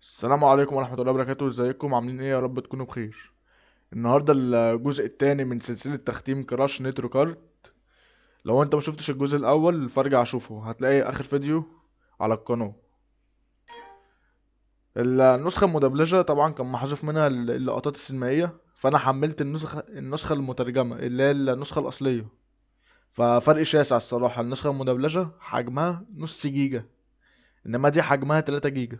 السلام عليكم ورحمة الله وبركاته، ازيكم عاملين ايه؟ يا رب تكونوا بخير. النهاردة الجزء التاني من سلسلة تختيم كراش نيترو كارد. لو انت مشوفتش الجزء الاول فارجع شوفه، هتلاقي اخر فيديو على القناة. النسخة المدبلجة طبعا كان محذوف منها اللقطات السينمائية، فانا حملت النسخة المترجمة اللي هي النسخة الاصلية. ففرق شاسع الصراحة، النسخة المدبلجة حجمها نص جيجا، انما دي حجمها 3 جيجا.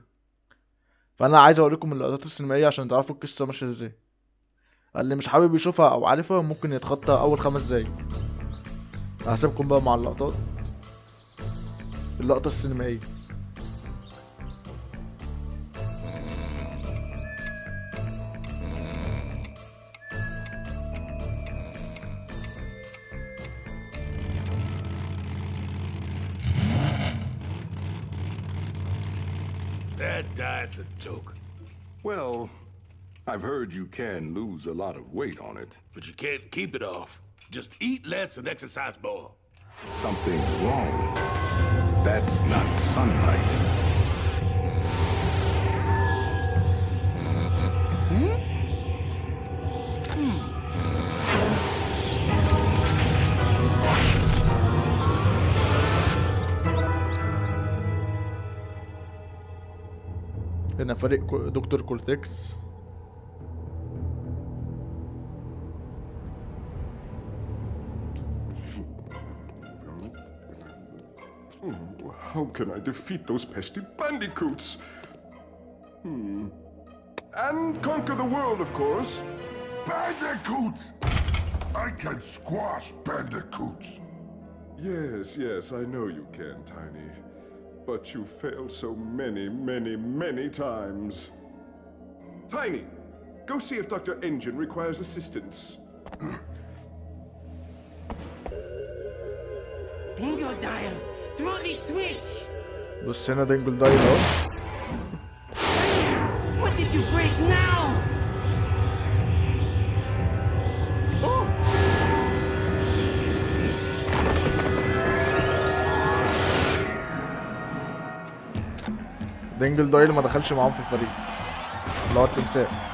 فانا عايز اوريكم اللقطات السينمائية عشان تعرفوا القصة ماشية ازاي. اللي مش حابب يشوفها او عارفها ممكن يتخطى اول 5 دقايق. هسيبكم بقى مع اللقطة السينمائية. That diet's a joke. Well, I've heard you can lose a lot of weight on it. But you can't keep it off. Just eat less and exercise more. Something's wrong. That's not sunlight. هنا فريق دكتور كورتكس. How can I defeat those pesky bandicoots? And conquer the world, of course. Bandicoots! I can squash bandicoots! Yes, I know you can, Tiny. But you failed so many times. Tiny, go see if Dr. Engine requires assistance. Dingo Dial, throw the switch! بص هنا دينجل دايل اهو. What did you break now? دينجل دايل ما دخلش معاهم في الفريق اللي هو التمساح.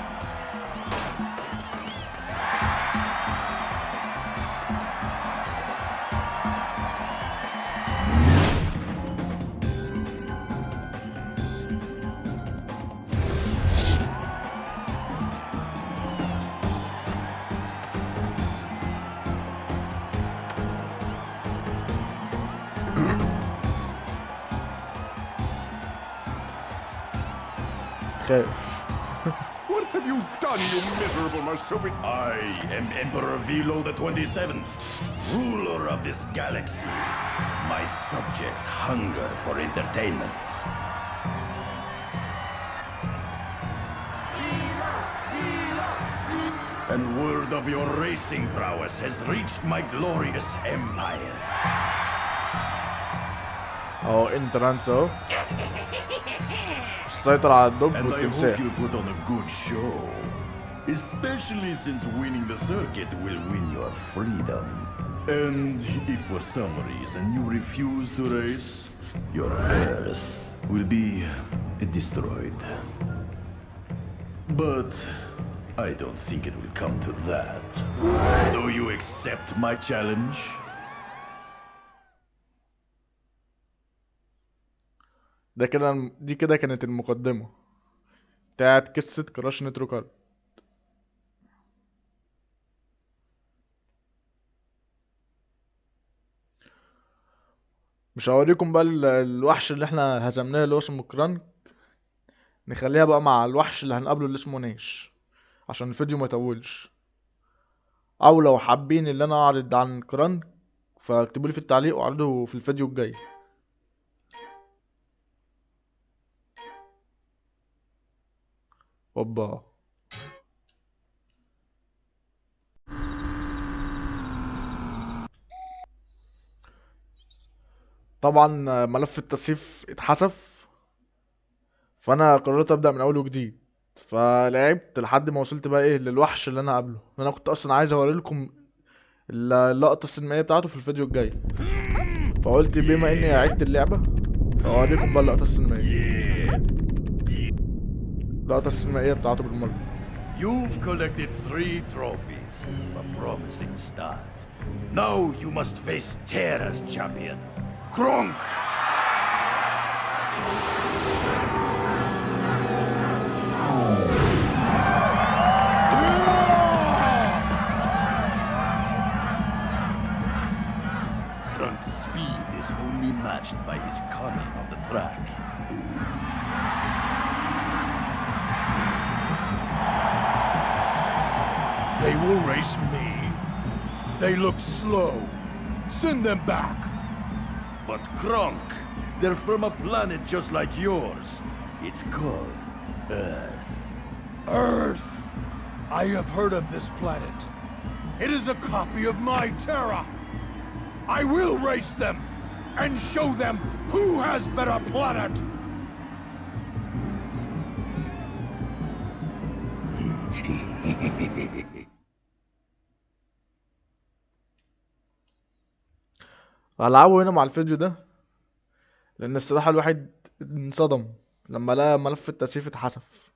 خايف. What have you done, you miserable marsupial? I am Emperor Velo the 27th, ruler of this galaxy. My subjects hunger for entertainment. And word of your racing prowess has reached my glorious empire. اهو انترانس اهو. السيطرة على الدب And I hope والتمساح. you'll put on a good show. Especially since winning the circuit will win your freedom. And if for some reason you refuse to race, your Earth will be destroyed. But I don't think it will come to that. Do you accept my challenge? دي كده كانت المقدمة بتاعت قصة كراش نيترو كارد. مش هوريكم بقى الوحش اللي احنا هزمناه اللي هو اسمه كرانك. نخليها بقى مع الوحش اللي هنقابله اللي اسمه نيش عشان الفيديو ما يطولش. او لو حابين اللي انا اعرض عن كرانك فاكتبولي في التعليق واعرضه في الفيديو الجاي. اوبا. طبعا ملف التصيف اتحذف، فانا قررت ابدا من اول وجديد. فلعبت لحد ما وصلت بقى ايه للوحش اللي انا قابله. انا كنت اصلا عايز اوري لكم اللقطه السينمائيه بتاعته في الفيديو الجاي، فقلت بما اني عدت اللعبه فاوريكم بقى اللقطه السينمائيه. اللقطة السينمائية بتاعته بالمرة. You've collected 3 trophies, a promising start. Now you must face Terra's champion, Kronk! Kronk's speed is only matched by his cunning on the track. They will race me. They look slow. Send them back. But Kronk, they're from a planet just like yours. It's called Earth. Earth! I have heard of this planet. It is a copy of my Terra. I will race them and show them who has better planet. هلعبه هنا مع الفيديو ده، لان الصراحة الواحد انصدم لما لقى ملف التسييف اتحذف.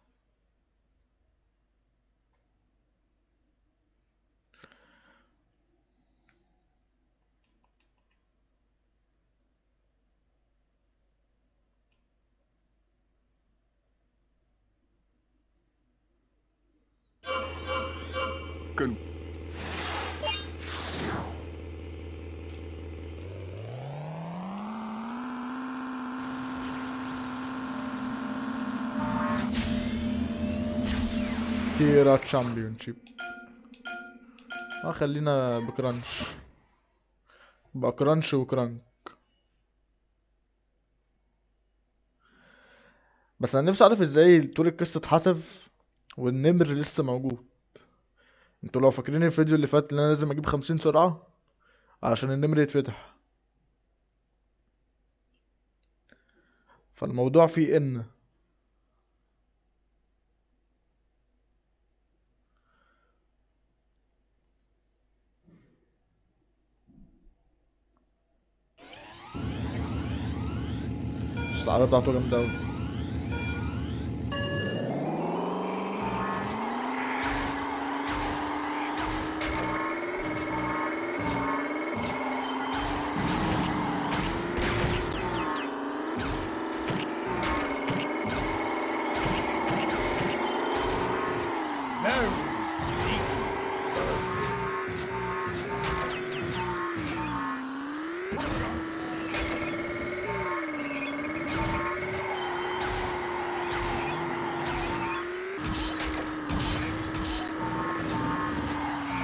Con- تيرا تشامبيونشيب. خلينا بكرانش، بقى كرانش وكرانك. بس انا نفسي اعرف ازاي طول القصة اتحذف والنمر لسه موجود. انتوا لو فاكرين الفيديو اللي فات اللي انا لازم اجيب 50 سرعة علشان النمر يتفتح، فالموضوع فيه ان السعادة بتاعته جامدة اوي. Very sneaky.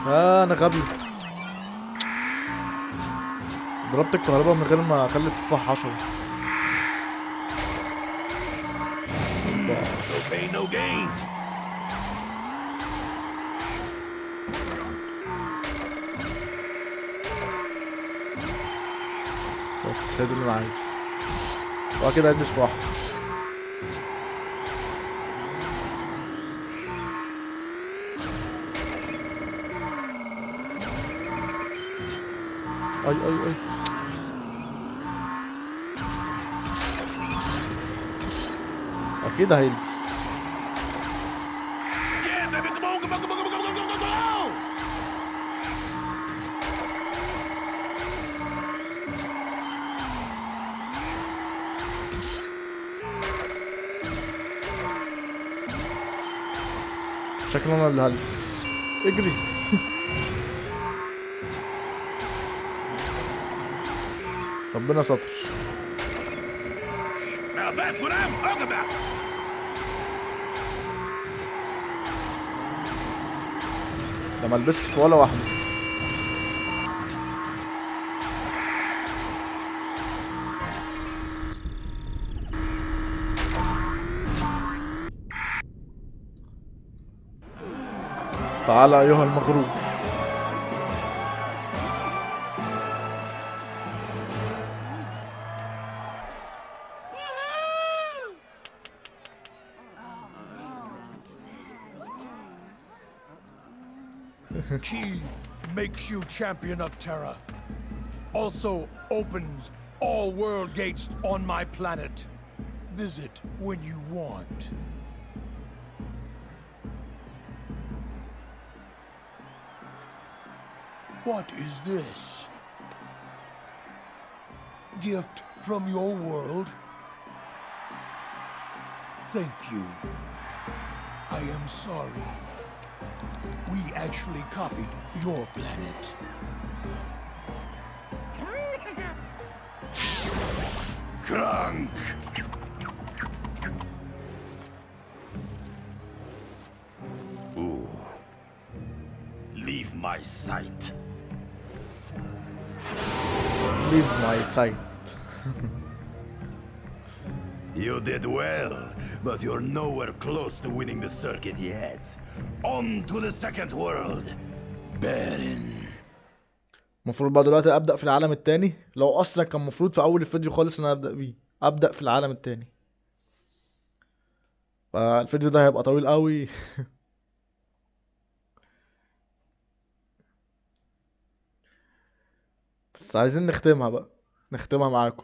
انا غبي، ضربت الكهرباء من غير ما اخلي التفاح حشرة. No pain, no gain. بس هي دي اللي انا عايزه. هو كده هلبس في واحد. اي اي اي اكيد هيلبس. Yeah, baby, come on, come on, come on, come on, come on, come on. شكله انا اللي هلبس. اجري. ربنا ستر. Now that's what I'm talking about. ده ملبسش في ولا واحدة. تعال ايها المغرور. Key makes you champion of Terra. Also opens all world gates on my planet. Visit when you want. What is this? Gift from your world? Thank you. I am sorry. We actually copied your planet. Crank! Ooh. Leave my sight. Leave my sight. You did well, but you're nowhere close to winning the circuit yet. On to the second world, Baron. المفروض بقى دلوقتي ابدا في العالم التاني، لو اصلا كان المفروض في اول الفيديو خالص ان انا ابدا في العالم التاني. فالفيديو ده هيبقى طويل قوي. بس عايزين نختمها بقى، نختمها معاكم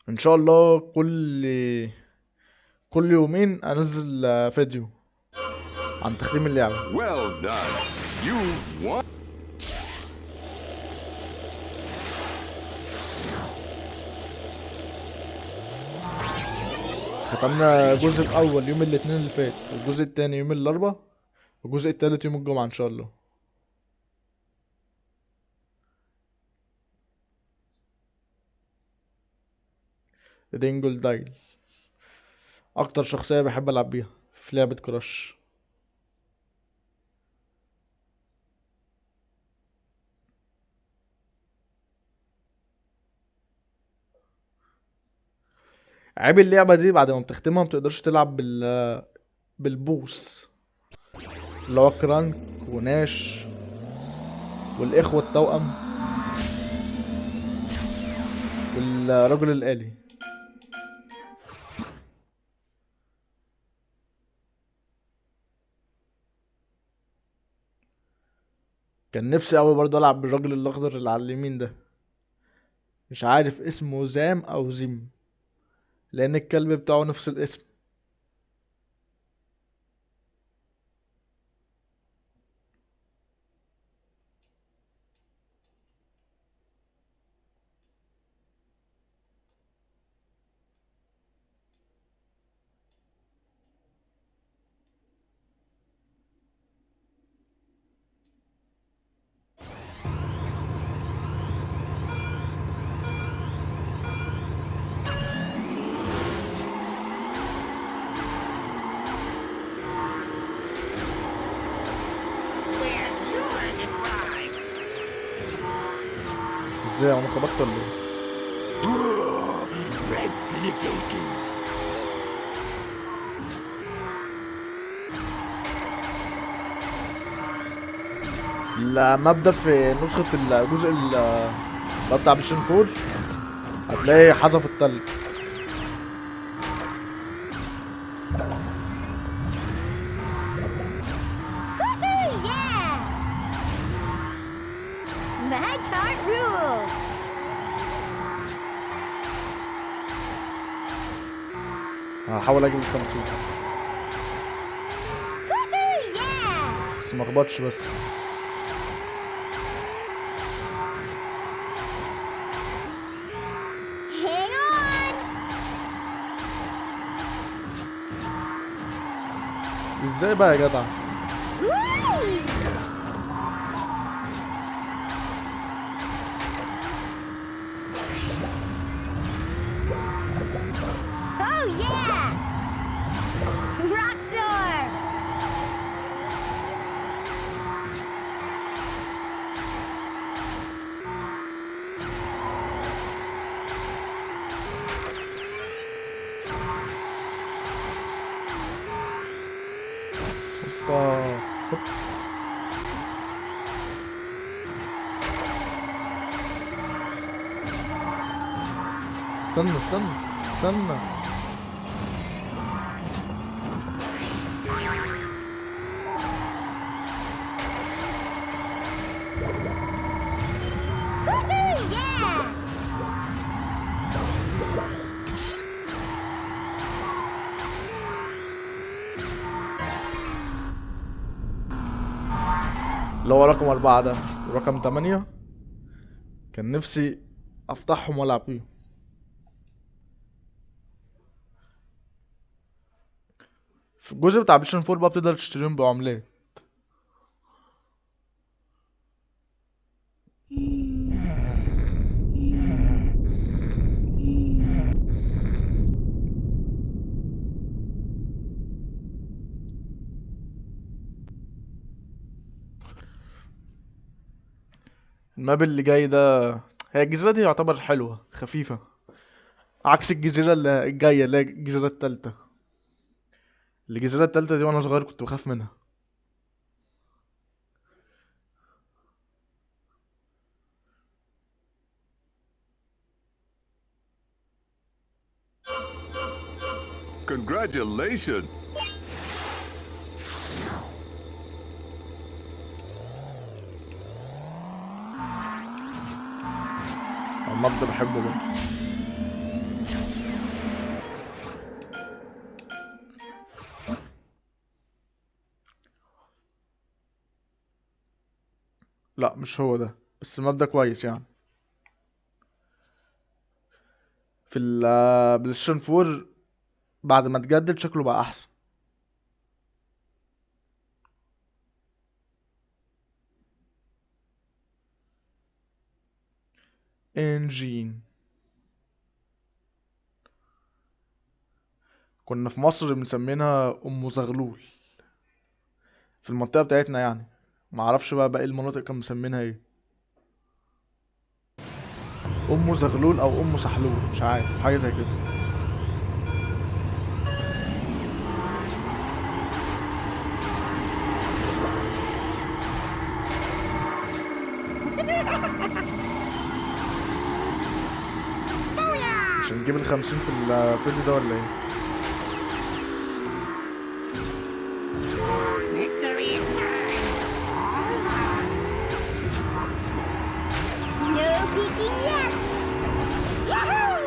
ان شاء الله. كل يومين انزل فيديو عن تختيم اللعبة. Well done. You've won. ختمنا الجزء الاول يوم الاثنين اللي فات، والجزء التاني يوم الاربعاء، والجزء التالت يوم الجمعة ان شاء الله. رينجل دايل اكتر شخصية بحب العب بيها في لعبة كراش. عيب اللعبة دي بعد ما بتختمها متقدرش تلعب بالبوس اللي هو كرانك وناش والاخوة التوأم والرجل الآلي. كان نفسي اوي برضه العب بالراجل الاخضر اللي على اليمين ده، مش عارف اسمه زام او زيم لان الكلب بتاعه نفس الاسم. ازاي انا خبطت ولا ايه؟ Red to the taking. لما ابدا في نسخة الجزء اللي هو بتاع بلايستيشن 4 هتلاقي حذف التلج. Yeah! My cart rules! هحاول اجيب ال50 Yeah! بس ما اخبطش بس. Hang on! ازاي بقى يا جدع؟ Woo! Oh yeah! Rockstar! هوبا هوب. استنى Woohoo! Yeah! اللي هو رقم 4 ده ورقم 8 كان نفسي افتحهم والعب بيهم. في الجزء بتاع بلايستيشن 4 بقى بتقدر تشتريهم بعملات. الماب اللي جاي ده، هي الجزيرة دي يعتبر حلوة خفيفة عكس الجزيرة اللي الجاية اللي هي الجزيرة التالتة. الجزيرة التالتة دي وانا صغير كنت بخاف منها. Congratulations! الماب ده بحبه برضه. لا مش هو ده، بس الماب ده كويس يعني. في البلايستيشن 4 بعد ما اتجدد شكله بقى احسن. انجين. كنا في مصر مسمينها ام زغلول في المنطقة بتاعتنا يعني. معرفش بقى باقي المناطق كانوا مسمينها ايه، ام زغلول او ام سحلول مش عارف، حاجة زي كده. مش هنجيب ال50 في الفيديو ده ولا ايه؟ Victory is mine. No peeking yet. Yahoo!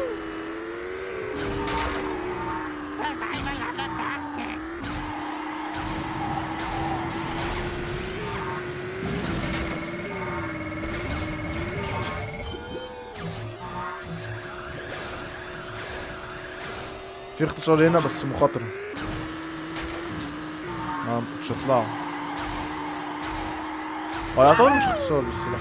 Survival of the fastest. في اختصار هنا بس مخاطرة، ما كنتش هطلعه. هو يعتبر مش اختصار بس لا.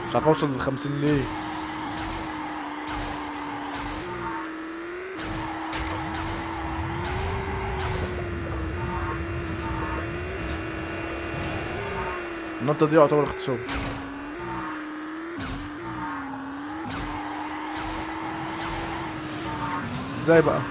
مش عارف اوصل ل50 ليه. النقطة دي يعتبر اختصار. ازاي بقى؟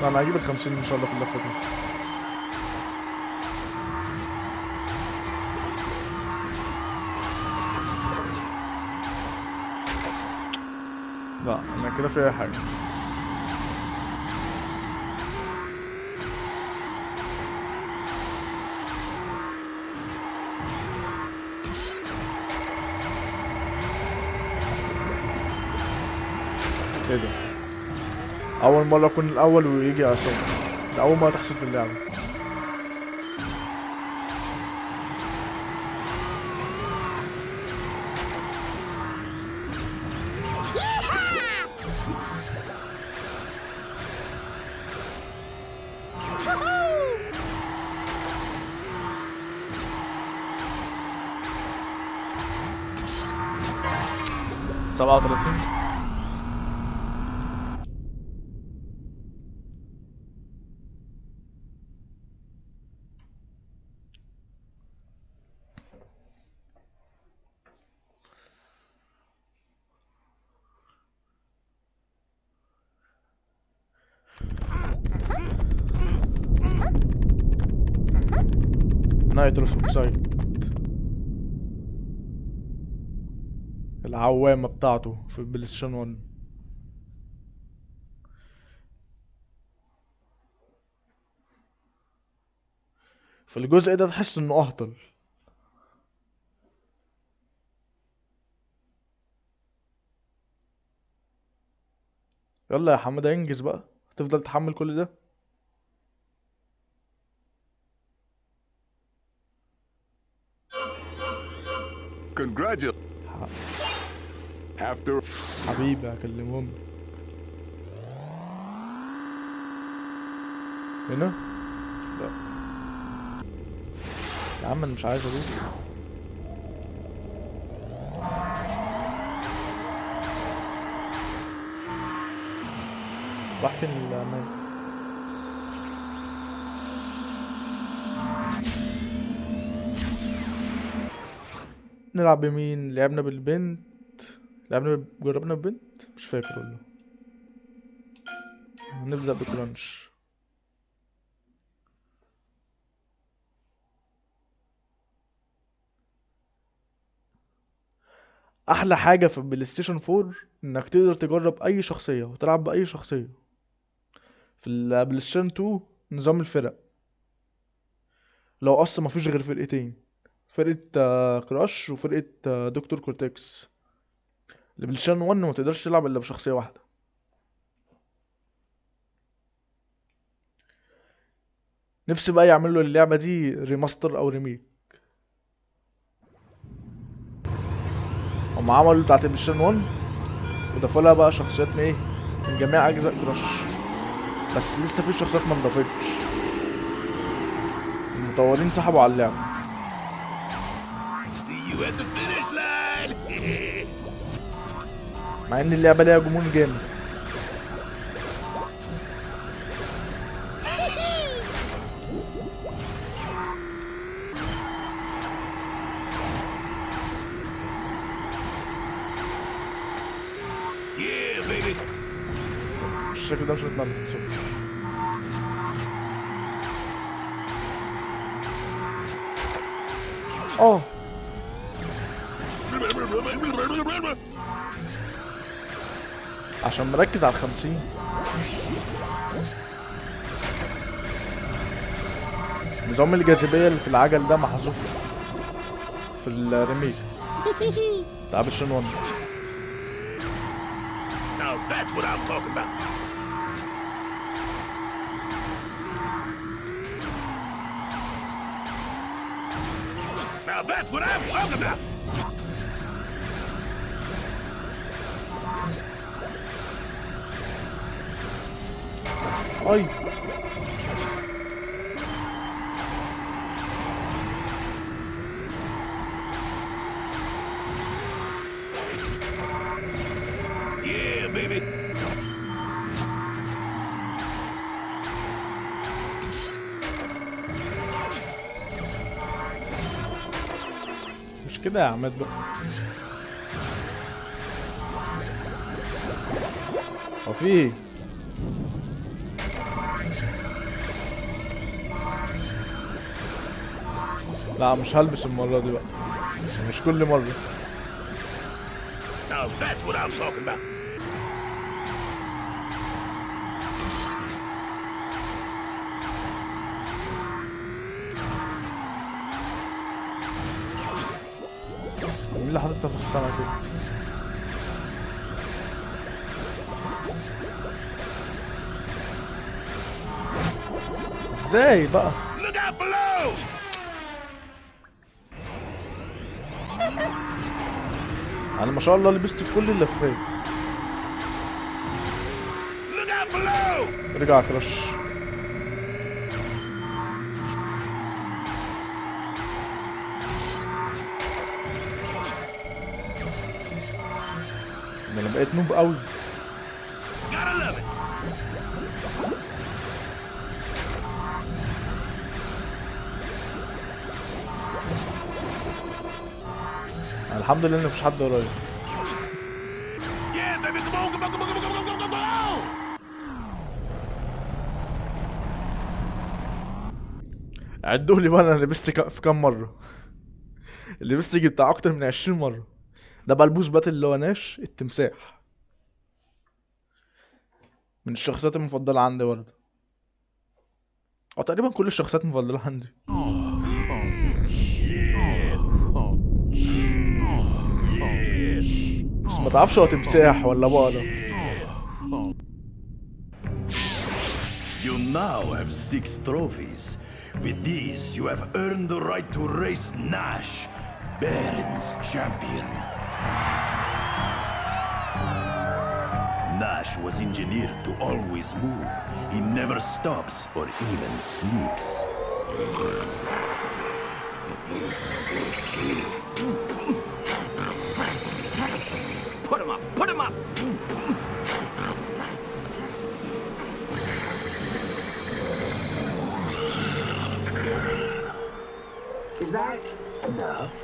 لا انا هجيب ال50 ان شاء الله في اللفة دي. لا انا كده في اي حاجة. ايه ده؟ اول مرة اكون الاول ويجي عصام. ده اول مرة تحصل في اللعبة. Yeehaw! 37. نايتروس اوكسايد، العوامة بتاعته في البلايستيشن 1. في الجزء ده تحس انه اهطل. يلا يا حماده انجز بقى، هتفضل تحمل كل ده؟ Congratulations. After حبيبي هكلمهم هنا. لا يا عم انا مش عايز اروح. راح فين الامان؟ نلعب بمين؟ لعبنا بالبنت، جربنا ببنت، مش فاكر والله. نبدأ بكرانش. احلى حاجة في البلاي ستيشن 4 انك تقدر تجرب اي شخصية وتلعب باي شخصية. في البلاي ستيشن 2 نظام الفرق، لو اصلا مفيش غير فرقتين، فرقة كراش وفرقة دكتور كورتكس. البلاي ستيشن 1 ما تقدرش تلعب الا بشخصية واحدة. نفسي بقى يعملوا اللعبة دي ريماستر او ريميك. هم عملوا بتاعت البلاي ستيشن 1 وضافوا لها بقى شخصيات من ايه، من جميع اجزاء كراش، بس لسه في شخصيات ما انضافتش. المطورين سحبوا على اللعبة. مع ان اللعبة ليها جمهور جامد. الشكل ده مش هيطلع من الصبح. اه عشان مركز على 50. نظام الجاذبية اللي في العجل ده محذوف في الريميك بتاع بلايستيشن 1. Now that's what I'm talking about. Now that's what I'm talking about. اي Yeah, baby. مش كده يا عماد بقى. هو في ايه؟ لا مش هلبس المرة دي بقى، مش كل مرة. Now that's what I'm talking about. مين اللي حاططها في السما كده؟ ازاي بقى؟ Look out below. انا ما شاء الله لبست في كل اللفات. Look out below. رجع كراش. ده انا بقيت نوب قوي. Gotta love it. الحمد لله ان مفيش حد قريب. Yeah, baby, come on, come on, come on, come on, come on, come on. عدوا لي بقى انا لبست في كام مره. لبست يجي بتاع اكتر من 20 مره. ده بقى البوس باتل اللي هو ناش التمساح، من الشخصيات المفضله عندي برضه، او تقريبا كل الشخصيات المفضله عندي. ما تعرفش هو تمساح ولا بقرة. You now have 6 trophies. With these, you have earned the right to race Nash, Baron's champion. Nash was engineered to always move. He never stops or even sleeps. Put him up! Put him up! Is that enough?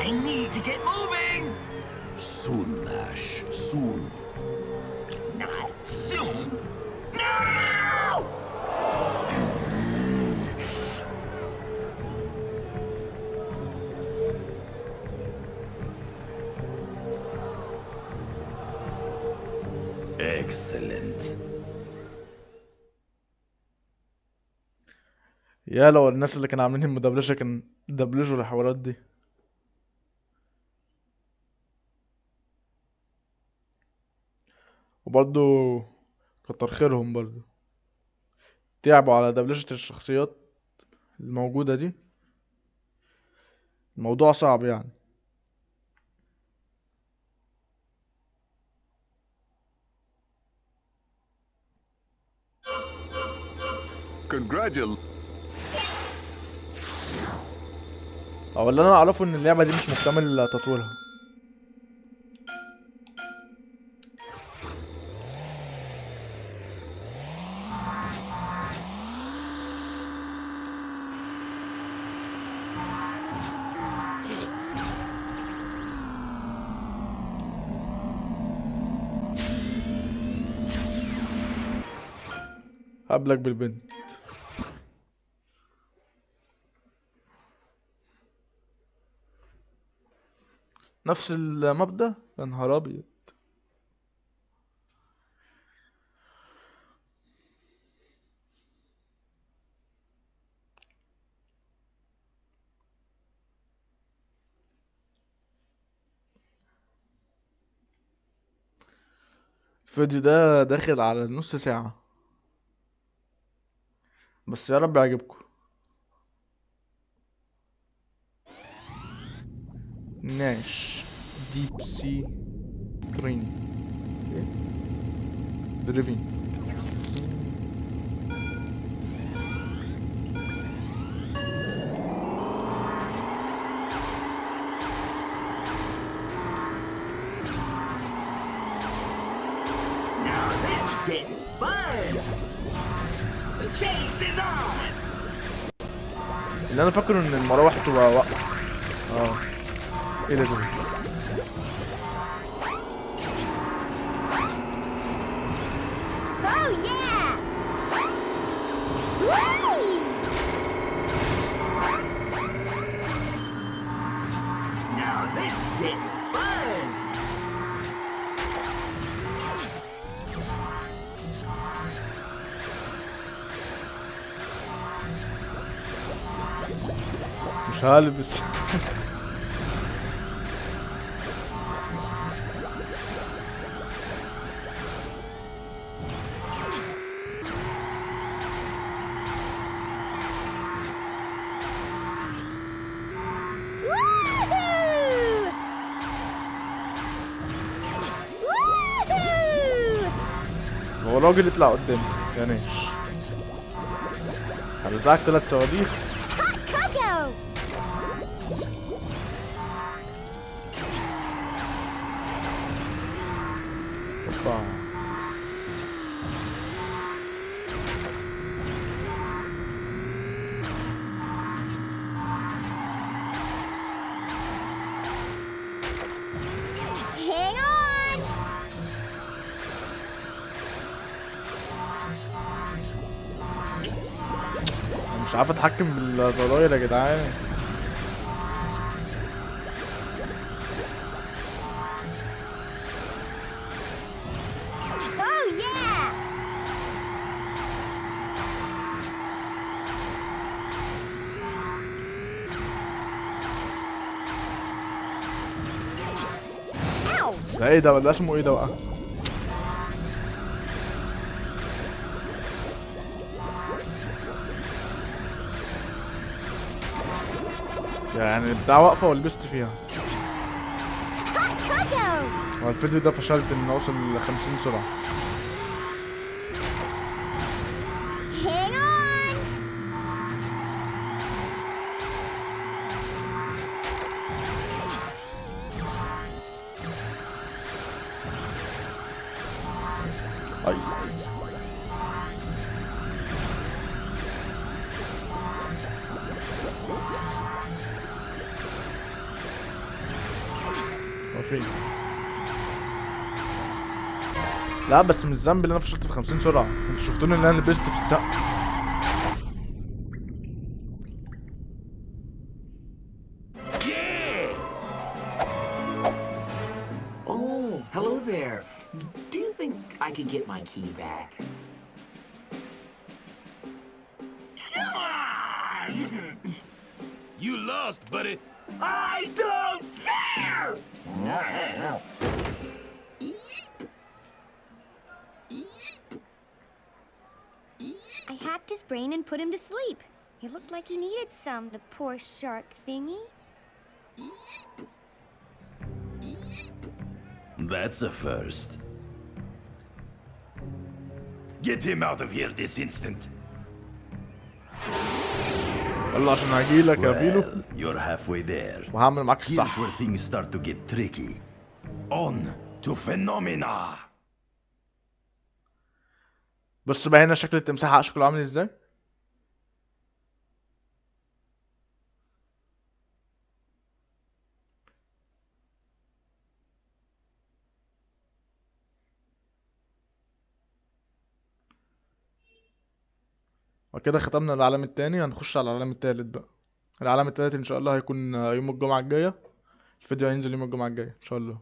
I need to get moving! Soon, Nash, soon. Not soon! No! Excellent. يا لو الناس اللي كانوا عاملين المدبلجة كان دبلجوا الحوارات دي. وبرضو كتر خيرهم برضو تعبوا على دبلجة الشخصيات الموجودة دي. الموضوع صعب يعني. Congratulations. او اللي انا اعرفه ان اللعبة دي مش مكتمل تطويرها. هقابلك بالبنت. نفس المبدأ. يا نهار ابيض. الفيديو ده داخل على نص ساعة، بس يا رب يعجبكم. ناش ديب سي تريننج دريفين. Now this is getting fun! The chase is on! اللي انا فاكره ان المراوح تبقى ايه ده Oh yeah! Whee! Now this is getting fun! مش هلبس. Woohoo! Woohoo! هو راجل يطلع قدامي يا ناش. هرزعك 3 صواريخ. Hot cocoa! اوبا. Hang on! أنا مش عارف اتحكم بالزراير يا جدعان. Oh yeah! ده ايه ده اسمه ايه ده بقى؟ يعني البتاع واقفة ولبست فيها. هو الفيديو ده فشلت ان اوصل ل 50 سرعة. Hang on! اي هو فين؟ لا بس مش ذنبي اللي انا فشلت في 50 سرعة، انتوا شفتوني ان انا لبست في السقف. Oh, hello there. Do you think I could get my key back? Come on! You lost, buddy. I don't care! I hacked his brain and put him to sleep. He looked like he needed some, the poor shark thingy. That's a first. Get him out of here this instant. يلا عشان هجيلك يا بيلو Well, you're halfway there. وهعمل معاك Here's الصح. where things start to get tricky. On to phenomena. بص بقى هنا شكل التمساح شكله عامل ازاي. وكده ختمنا العالم التاني، هنخش على العالم التالت بقى. العالم التالت ان شاء الله هيكون يوم الجمعة الجاية. الفيديو هينزل يوم الجمعة الجاية ان شاء الله.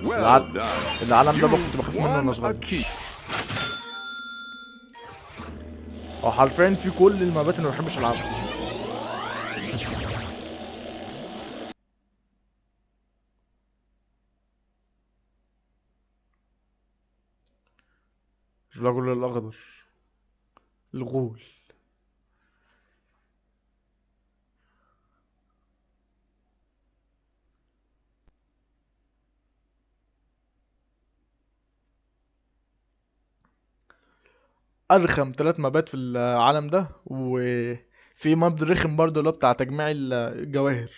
بس Well done. العالم ده كنت بخاف منه وانا Won a صغير. key. هو حرفيا في كل المابات اللي مبحبش العبها. الرجل الأخضر، الغول. أرخم 3 مابات في العالم ده، وفي ماب رخم برضه اللي هو بتاع تجميع الجواهر.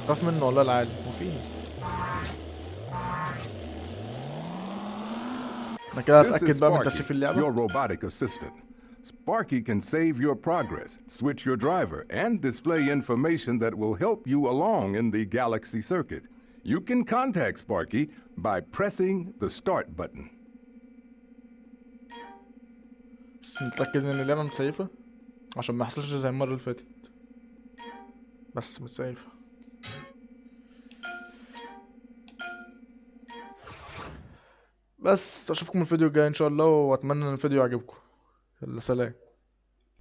خاف منه والله العالم. وفي انا كده This is اتأكد بقى من تشريف Sparky, اللعبة. your robotic assistant. Sparky can save your progress, switch your driver, and display information that will help you along in the Galaxy circuit. You can contact Sparky by pressing the start button. بس نتأكد ان اللعبة متسيفة عشان ما يحصلش زي المرة اللي فاتت. بس متسيفة. بس اشوفكم الفيديو الجاي ان شاء الله، واتمنى ان الفيديو يعجبكم. يلا سلام.